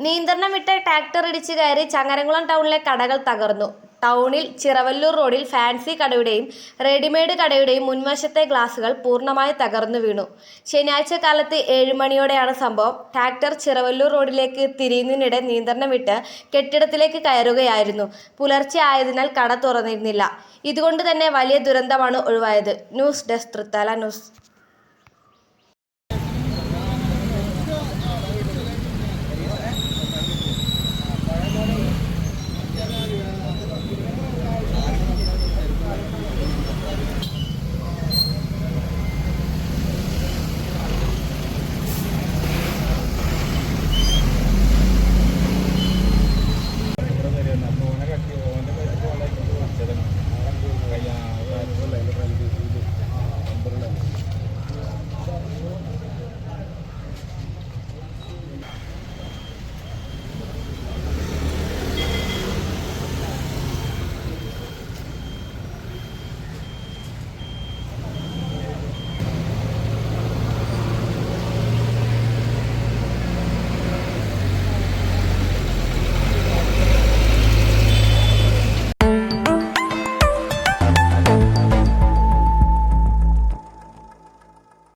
നിയന്ത്രണം വിട്ട ട്രാക്ടർ ഇടിച്ചു കയറി ചങ്ങരംകുളം ടൗണിലെ കടകൾ തകർന്നു. ടൗണിൽ ചിറവല്ലൂർ റോഡിൽ ഫാൻസി കടയുടെയും റെഡിമെയ്ഡ് കടയുടെയും മുൻവശത്തെ ഗ്ലാസുകൾ പൂർണ്ണമായി തകർന്നു വീണു. ശനിയാഴ്ച കാലത്ത് 7 മണിയോടെയാണ് സംഭവം. ട്രാക്ടർ ചിറവല്ലൂർ റോഡിലേക്ക് തിരിയുന്നതിനിടെ നിയന്ത്രണം വിട്ട് കെട്ടിടത്തിലേക്ക് കയറുകയായിരുന്നു. പുലർച്ചെ ആയതിനാൽ കട തുറന്നിരുന്നില്ല. ഇതുകൊണ്ട് തന്നെ വലിയ ദുരന്തമാണ് ഒഴിവായത്. News desk Thrithala news.